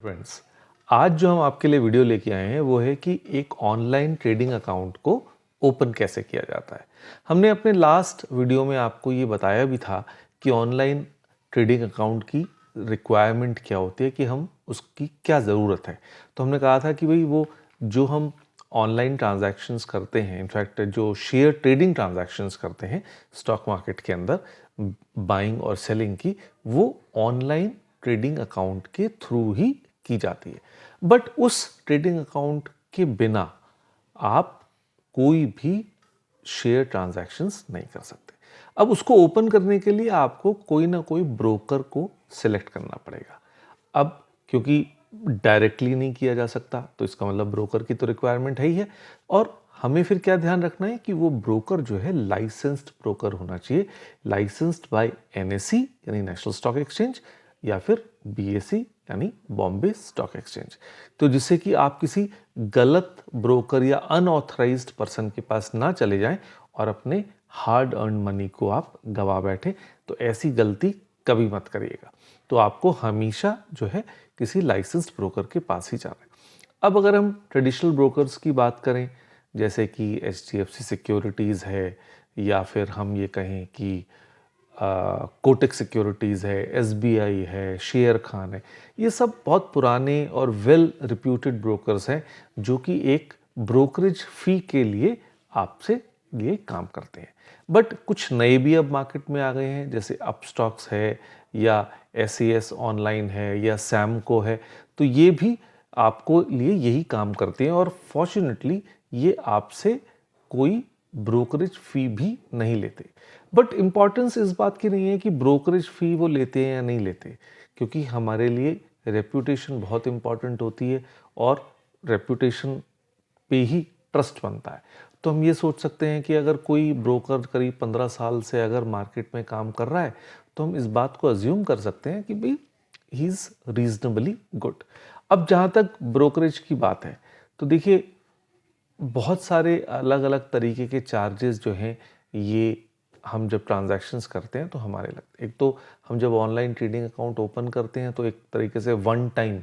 Friends, आज जो हम आपके लिए वीडियो लेके आए हैं वो है कि एक ऑनलाइन ट्रेडिंग अकाउंट को ओपन कैसे किया जाता है। हमने अपने लास्ट वीडियो में आपको ये बताया भी था कि ऑनलाइन ट्रेडिंग अकाउंट की रिक्वायरमेंट क्या होती है, कि हम उसकी क्या ज़रूरत है। तो हमने कहा था कि भाई वो जो हम ऑनलाइन ट्रांजैक्शंस करते हैं, इनफैक्ट जो शेयर ट्रेडिंग ट्रांजैक्शंस करते हैं स्टॉक मार्केट के अंदर बाइंग और सेलिंग की, वो ऑनलाइन ट्रेडिंग अकाउंट के थ्रू ही की जाती है। बट उस ट्रेडिंग अकाउंट के बिना आप कोई भी शेयर ट्रांजैक्शंस नहीं कर सकते। अब उसको ओपन करने के लिए आपको कोई ना कोई ब्रोकर को सिलेक्ट करना पड़ेगा। अब क्योंकि डायरेक्टली नहीं किया जा सकता, तो इसका मतलब ब्रोकर की तो रिक्वायरमेंट है ही है। और हमें फिर क्या ध्यान रखना है कि वो ब्रोकर जो है लाइसेंस्ड ब्रोकर होना चाहिए, लाइसेंस्ड बाय एनएसई यानी नेशनल स्टॉक एक्सचेंज, या फिर बीएसई यानी बॉम्बे स्टॉक एक्सचेंज। तो जिससे कि आप किसी गलत ब्रोकर या अनऑथराइज्ड पर्सन के पास ना चले जाएं और अपने हार्ड अर्न मनी को आप गवा बैठे। तो ऐसी गलती कभी मत करिएगा। तो आपको हमेशा जो है किसी लाइसेंस्ड ब्रोकर के पास ही जाना है। अब अगर हम ट्रेडिशनल ब्रोकर्स की बात करें, जैसे कि एचडीएफसी सिक्योरिटीज़ है, या फिर हम ये कहें कि कोटक सिक्योरिटीज़ है, एसबीआई है, शेयर खान है, ये सब बहुत पुराने और वेल रिप्यूटेड ब्रोकर्स हैं जो कि एक ब्रोकरेज फ़ी के लिए आपसे लिए काम करते हैं। बट कुछ नए भी अब मार्केट में आ गए हैं, जैसे अपस्टॉक्स है, या एसएएस ऑनलाइन है, या सैमको है। तो ये भी आपको लिए यही काम करते हैं, और फॉर्चुनेटली ये आपसे कोई ब्रोकरेज फ़ी भी नहीं लेते। बट इम्पॉर्टेंस इस बात की नहीं है कि ब्रोकरेज फ़ी वो लेते हैं या नहीं लेते, क्योंकि हमारे लिए रेप्यूटेशन बहुत इम्पॉर्टेंट होती है, और रेप्यूटेशन पे ही ट्रस्ट बनता है। तो हम ये सोच सकते हैं कि अगर कोई ब्रोकर करीब 15 साल से अगर मार्केट में काम कर रहा है, तो हम इस बात को अज्यूम कर सकते हैं कि भाई ही इज़ रीजनेबली गुड। अब जहाँ तक ब्रोकरेज की बात है, तो देखिए बहुत सारे अलग अलग तरीके के चार्जेस जो हैं, ये हम जब ट्रांजैक्शंस करते हैं तो हमारे लगते हैं। एक तो हम जब ऑनलाइन ट्रेडिंग अकाउंट ओपन करते हैं तो एक तरीके से वन टाइम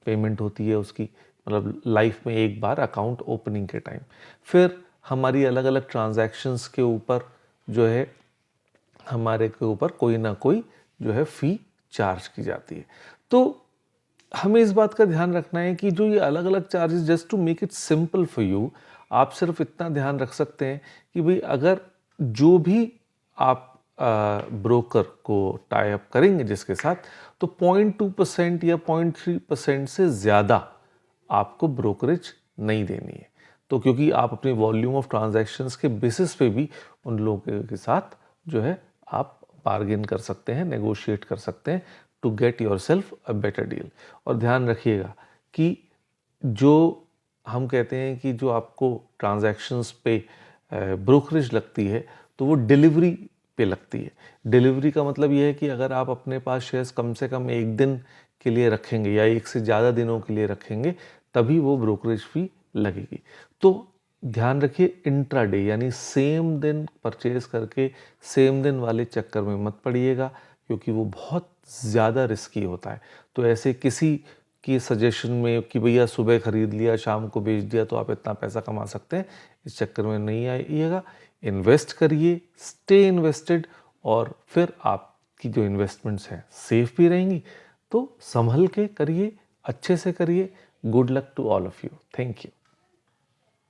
पेमेंट होती है उसकी, मतलब लाइफ में एक बार अकाउंट ओपनिंग के टाइम। फिर हमारी अलग अलग ट्रांजैक्शंस के ऊपर जो है, हमारे के ऊपर कोई ना कोई जो है फ़ी चार्ज की जाती है। तो हमें इस बात का ध्यान रखना है कि जो ये अलग अलग charges, just to make it simple for you, आप सिर्फ इतना ध्यान रख सकते हैं कि भाई अगर जो भी आप ब्रोकर को टाई अप करेंगे जिसके साथ, तो 0.2% या 0.3% से ज़्यादा आपको ब्रोकरेज नहीं देनी है। तो क्योंकि आप अपनी वॉल्यूम ऑफ ट्रांजैक्शंस के बेसिस पे भी उन लोगों के साथ जो है आप बार्गेन कर सकते हैं, नेगोशिएट कर सकते हैं to get yourself a better deal. और ध्यान रखिएगा कि जो हम कहते हैं कि जो आपको ट्रांजैक्शंस पे ब्रोकरेज लगती है, तो वो डिलीवरी पे लगती है। डिलीवरी का मतलब ये है कि अगर आप अपने पास शेयर्स कम से कम एक दिन के लिए रखेंगे या एक से ज़्यादा दिनों के लिए रखेंगे, तभी वो ब्रोकरेज फ़ी लगेगी। तो ध्यान रखिए, इंट्राडे यानी सेम दिन परचेज करके सेम दिन वाले चक्कर में मत पड़िएगा, क्योंकि वो बहुत ज़्यादा रिस्की होता है। तो ऐसे किसी की सजेशन में कि भैया सुबह ख़रीद लिया शाम को बेच दिया तो आप इतना पैसा कमा सकते हैं, इस चक्कर में नहीं आइएगा। इन्वेस्ट करिए, स्टे इन्वेस्टेड, और फिर आपकी जो इन्वेस्टमेंट्स हैं सेफ भी रहेंगी। तो संभल के करिए, अच्छे से करिए। Good luck to all of you. Thank you.